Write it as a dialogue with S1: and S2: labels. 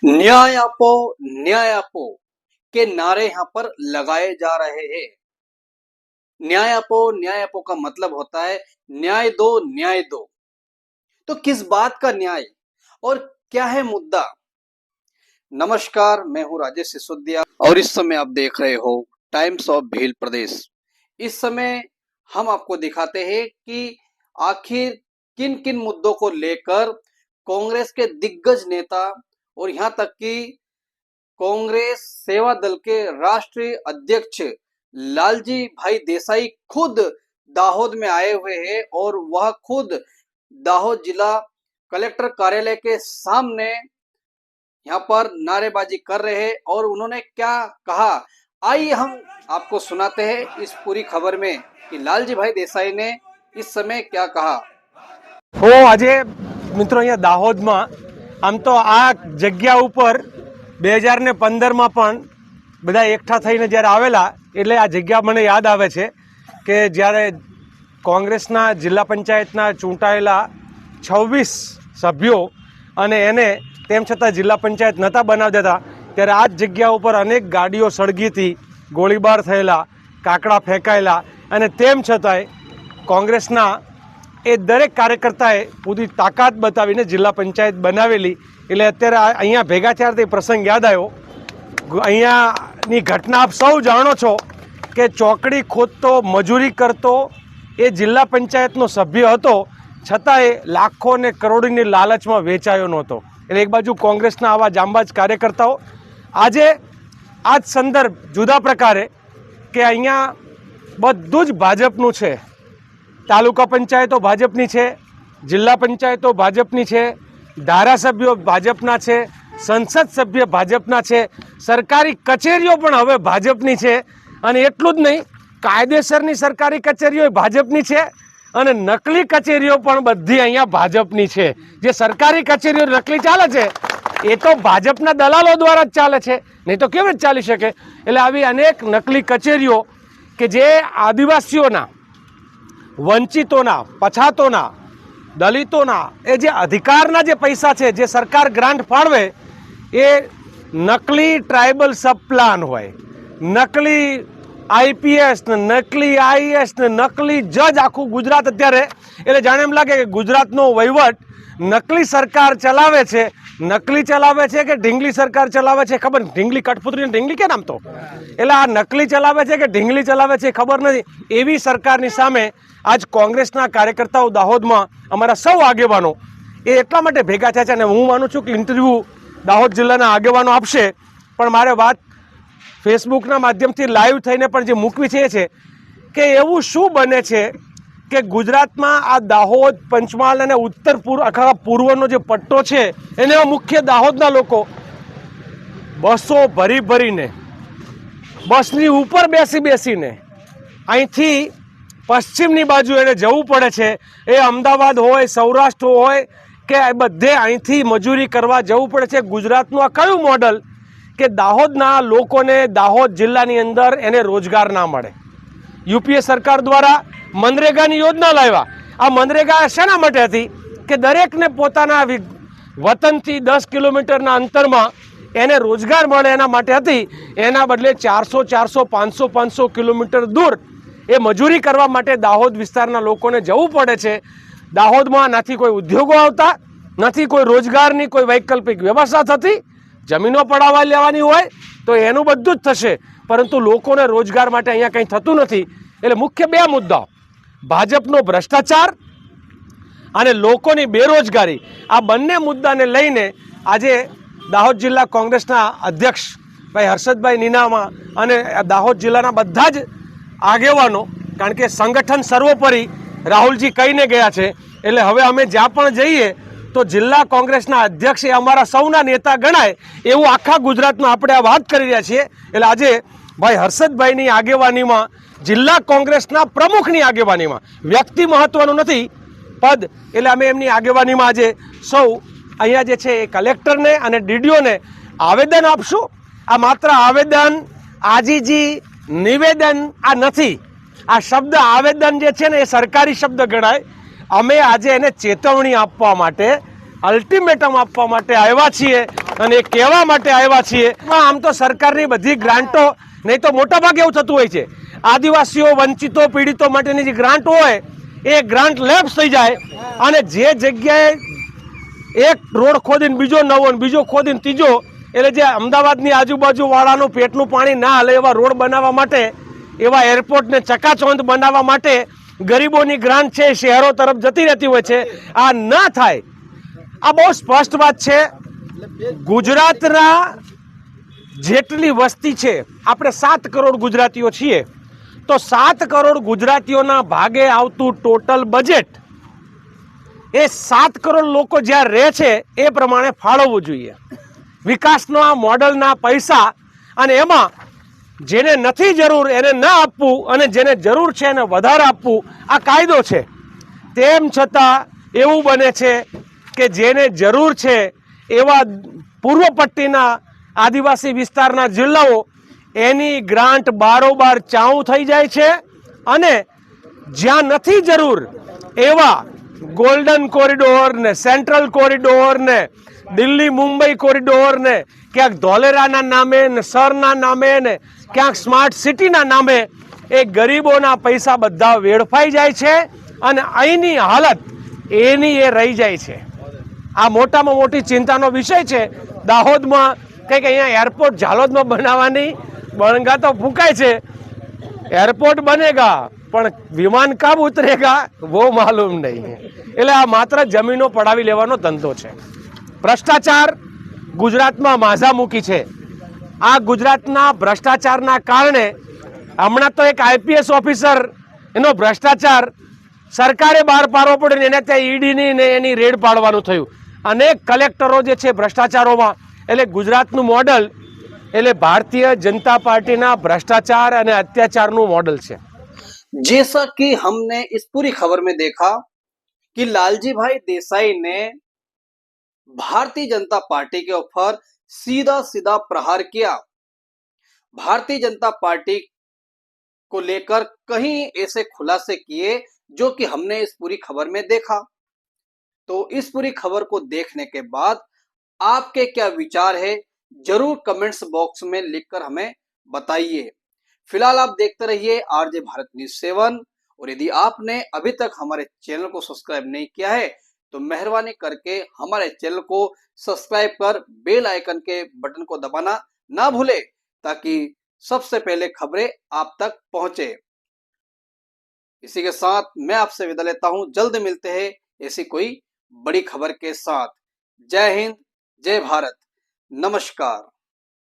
S1: न्याय आपो के नारे यहाँ पर लगाए जा रहे हैं। न्याय आपो का मतलब होता है न्याय दो, न्याय दो। तो किस बात का न्याय और क्या है मुद्दा? नमस्कार, मैं हूं राजेश सिसोदिया और इस समय आप देख रहे हो टाइम्स ऑफ भील प्रदेश। इस समय हम आपको दिखाते हैं कि आखिर किन किन मुद्दों को लेकर कांग्रेस के दिग्गज नेता और यहां तक कि कांग्रेस सेवा दल के राष्ट्रीय अध्यक्ष लालजी भाई देसाई खुद दाहोद में आए हुए हैं और वह खुद दाहोद जिला कलेक्टर कार्यालय के सामने यहाँ पर नारेबाजी कर रहे हैं। और उन्होंने क्या कहा, आइए हम आपको सुनाते हैं इस पूरी खबर में कि लालजी भाई देसाई ने इस समय क्या कहा।
S2: आज मित्रों अहींया दाहोदमां आम तो आ जग्या उपर 2015 में पण बधा एकठा थईने ज्यारे आवेला एटले आ जग्या मने याद आवे छे के ज्यारे कांग्रेसना जिल्ला पंचायतना चूंटायेला 26 सभ्यों अने एने तेम छतां जिल्ला पंचायत नता बनावी देता त्यारे आ जग्या उपर अनेक गाड़ीओ सळगी थी, गोळीबार थयेला, काकड़ा फेंकायेला अने तेम छतांय कांग्रेसना ए दरेक कार्यकर्ताए पूरी ताकत बतावीने जिल्ला पंचायत बनावेली। એટલે અત્યારે અહીંયા ભેગા થયા તે પ્રસંગ યાદ આવ્યો। અહીંયાની ઘટના આપ સૌ જાણો છો કે ચોકડી ખોદતો, મજૂરી કરતો એ જિલ્લા પંચાયતનો સભ્ય હતો, છતાંય લાખો ને કરોડોની લાલચમાં વેચાયો નહોતો। એટલે એક બાજુ કોંગ્રેસના આવા જાંબાજ કાર્યકર્તાઓ, આજે આ જ સંદર્ભ જુદા પ્રકારે કે અહીંયા બધું જ ભાજપનું છે। તાલુકા પંચાયતો ભાજપની છે, જિલ્લા પંચાયતો ભાજપની છે, ધારાસભ્યો ભાજપના છે, સંસદ સભ્ય ભાજપના છે, સરકારી કચેરીઓ પણ હવે ભાજપની છે। અને એટલું જ નહીં, કાયદેસરની સરકારી કચેરીઓ ભાજપની છે અને નકલી કચેરીઓ પણ બધી અહીંયા ભાજપની છે। જે સરકારી કચેરીઓ નકલી ચાલે છે એ તો ભાજપના દલાલો દ્વારા જ ચાલે છે, નહીં તો કેવી રીતે ચાલી શકે? એટલે આવી અનેક નકલી કચેરીઓ કે જે આદિવાસીઓના, વંચિતોના, પછાતોના, દલિતોના એ જે અધિકારના જે પૈસા છે, જે સરકાર ગ્રાન્ટ ફાળવે, એ નકલી ટ્રાઇબલ સબ પ્લાન હોય, નકલી આઈપીએસ ને નકલી આઈએસ ને નકલી જજ, આખું ગુજરાત અત્યારે એટલે જાણે એમ લાગે કે ગુજરાતનો વહીવટ નકલી સરકાર ચલાવે છે। નકલી ચલાવે છે કે ઢીંગલી સરકાર ચલાવે છે ખબર, ઢીંગલી કઠપુતરી ઢીંગલી કે નામ તો, એટલે આ નકલી ચલાવે છે કે ઢીંગલી ચલાવે છે ખબર નથી। એવી સરકારની સામે આજ કોંગ્રેસના કાર્યકર્તાઓ દાહોદમાં, અમારા સૌ આગેવાનો એ એટલા માટે ભેગા થયા છે અને હું માનું છું કે ઇન્ટરવ્યૂ દાહોદ જિલ્લાના આગેવાનો આપશે, પણ મારે વાત ફેસબુકના માધ્યમથી લાઈવ થઈને પણ જે મૂકવી છે એ છે કે એવું શું બને છે કે ગુજરાતમાં આ દાહોદ, પંચમહાલ અને ઉત્તર પૂર્વ, આખા પૂર્વનો જે પટ્ટો છે એને મુખ્ય દાહોદના લોકો બસો ભરી ભરીને, બસની ઉપર બેસી બેસીને અહીંથી પશ્ચિમની બાજુ એને જવું પડે છે। એ અમદાવાદ હોય, સૌરાષ્ટ્ર હોય કે બધે અહીંથી મજૂરી કરવા જવું પડે છે। ગુજરાતનું આ કયું મોડલ કે દાહોદના લોકોને દાહોદ જિલ્લાની અંદર એને રોજગાર ના મળે? યુપીએ સરકાર દ્વારા મનરેગાની યોજના લાવ્યા। આ મનરેગા શેના માટે હતી કે દરેકને પોતાના વતનથી 10 કિલોમીટરના અંતરમાં એને રોજગાર મળે એના માટે હતી। એના બદલે 400, 500 કિલોમીટર દૂર એ મજૂરી કરવા માટે દાહોદ વિસ્તારના લોકોને જવું પડે છે। દાહોદમાં નથી કોઈ ઉદ્યોગો આવતા, નથી કોઈ રોજગારની કોઈ વૈકલ્પિક વ્યવસ્થા થતી। જમીનો પડાવવા લેવાની હોય તો એનું બધું જ થશે, પરંતુ લોકોને રોજગાર માટે અહીંયા કંઈ થતું નથી। એટલે મુખ્ય બે મુદ્દાઓ, ભાજપનો ભ્રષ્ટાચાર અને લોકોની બેરોજગારી, આ બંને મુદ્દાને લઈને આજે દાહોદ જિલ્લા કોંગ્રેસના અધ્યક્ષ ભાઈ હર્ષદભાઈ નીનામા અને દાહોદ જિલ્લાના બધા જ આગેવાનો, કારણ કે સંગઠન સર્વોપરી રાહુલજી કહીને ગયા છે, એટલે હવે અમે જ્યાં પણ જઈએ તો જિલ્લા કોંગ્રેસના અધ્યક્ષ એ અમારા સૌના નેતા ગણાય એવું આખા ગુજરાતમાં આપણે આ વાત કરી રહ્યા છીએ। એટલે આજે ભાઈ હર્ષદભાઈની આગેવાનીમાં, જિલ્લા કોંગ્રેસના પ્રમુખની આગેવાનીમાં, વ્યક્તિ મહત્વનું નથી પદ, એટલે અમે એમની આગેવાનીમાં આજે સૌ અહીંયા જે છે એ કલેક્ટરને અને ડીડીઓને આવેદન આપશું। આ માત્ર આવેદન, આજીજી, નિવેદન આ નથી। આ શબ્દ આવેદન જે છે ને એ સરકારી શબ્દ ગણાય। અમે આજે એને ચેતવણી આપવા માટે અલ્ટિમેટમ આપવા માટે આવ્યા છીએ અને એ કહેવા માટે આવ્યા છીએ. આમ તો સરકારની બધી ગ્રાન્ટો, નહીં તો મોટા ભાગે એવું થતું હોય છે, આદિવાસીઓ, વંચિતો, પીડિતો માટેની જે ગ્રાન્ટ હોય એ ગ્રાન્ટ લેપ્સ થઈ જાય અને જે જગ્યાએ એક રોડ ખોદીને બીજો નવો, બીજો ખોદીને ત્રીજો, એટલે જે અમદાવાદની આજુબાજુ વાળાનું પેટનું પાણી ના હાલે એવા રોડ બનાવવા માટે, એવા એરપોર્ટને ચકાચોંધ બનાવવા માટે ગરીબોની ગ્રાન્ટ છે શહેરો તરફ જતી રહેતી હોય છે. આ ન થાય, આ બહુ સ્પષ્ટ વાત છે. ગુજરાતના જેટલી વસ્તી છે, આપણે 7 કરોડ ગુજરાતીઓ છીએ, તો 7 કરોડ ગુજરાતીઓના ભાગે આવતું ટોટલ બજેટ એ 7 કરોડ લોકો જ્યાં રહે છે એ પ્રમાણે ફાળવવું જોઈએ. વિકાસના મોડલના પૈસા, અને એમાં જેને નથી જરૂર એને ન આપવું અને જેને જરૂર છે એને વધારે આપવું, આ કાયદો છે. તેમ છતાં એવું બને છે કે જેને જરૂર છે એવા પૂર્વ પટ્ટીના આદિવાસી વિસ્તારના જિલ્લાઓ એની ગ્રાન્ટ બારોબાર ચાઉ થઈ જાય છે અને જ્યાં નથી જરૂર એવા ગોલ્ડન કોરિડોર ને, સેન્ટ્રલ કોરિડોર ને, દિલ્હી મુંબઈ કોરિડોર ને, ક્યાંક ધોલેરાના નામે ને, સરના નામે ને, ક્યાંક સ્માર્ટ સિટીના નામે એ ગરીબોના પૈસા બધા વેડફાઈ જાય છે અને અહીંની હાલત એની એ રહી જાય છે. આ મોટામાં મોટી ચિંતાનો વિષય છે. દાહોદમાં કંઈક અહીંયા એરપોર્ટ ઝાલોદમાં બનાવવાની બણગા તો ફૂંકાય છે, એરપોર્ટ બનેગા પણ વિમાન કબ ઉતરેગા વો માલુમ નહીં. એટલે આ માત્ર જમીનો પડાવી લેવાનો ધંધો છે. ભ્રષ્ટાચાર ગુજરાતમાં માઝા મૂકી છે. આ ગુજરાતના ભ્રષ્ટાચારના કારણે હમણાં તો એક આઈપીએસ ઓફિસર, એનો ભ્રષ્ટાચાર સરકારે બહાર પાડવો પડે ને એને ત્યાં ઈડીની ને એની રેડ પાડવાનું થયું. અનેક કલેક્ટરો જે છે ભ્રષ્ટાચારોમાં, એટલે ગુજરાતનું મોડલ એટલે ભારતીય જનતા પાर्टीના भ्रष्टाचार અને અત્યાચારનું મોડલ છે.
S1: जैसा कि हमने इस पूरी खबर में देखा कि लालजी भाई देसाई ने भारतीय जनता पार्टी के ऊपर सीधा सीधा प्रहार किया. भारतीय जनता पार्टी को लेकर कहीं ऐसे खुलासे किए जो कि हमने इस पूरी खबर में देखा. तो इस पूरी खबर को देखने के बाद आपके क्या विचार है, जरूर कमेंट्स बॉक्स में लिखकर हमें बताइए. फिलहाल आप देखते रहिए आरजे भारत न्यूज़ 7, और यदि आपने अभी तक हमारे चैनल को सब्सक्राइब नहीं किया है तो मेहरबानी करके हमारे चैनल को सब्सक्राइब कर बेल आइकन के बटन को दबाना ना भूले, ताकि सबसे पहले खबरें आप तक पहुंचे. इसी के साथ मैं आपसे विदा लेता हूं. जल्द मिलते हैं ऐसी कोई बड़ी खबर के साथ. जय हिंद, जय भारत, नमस्कार.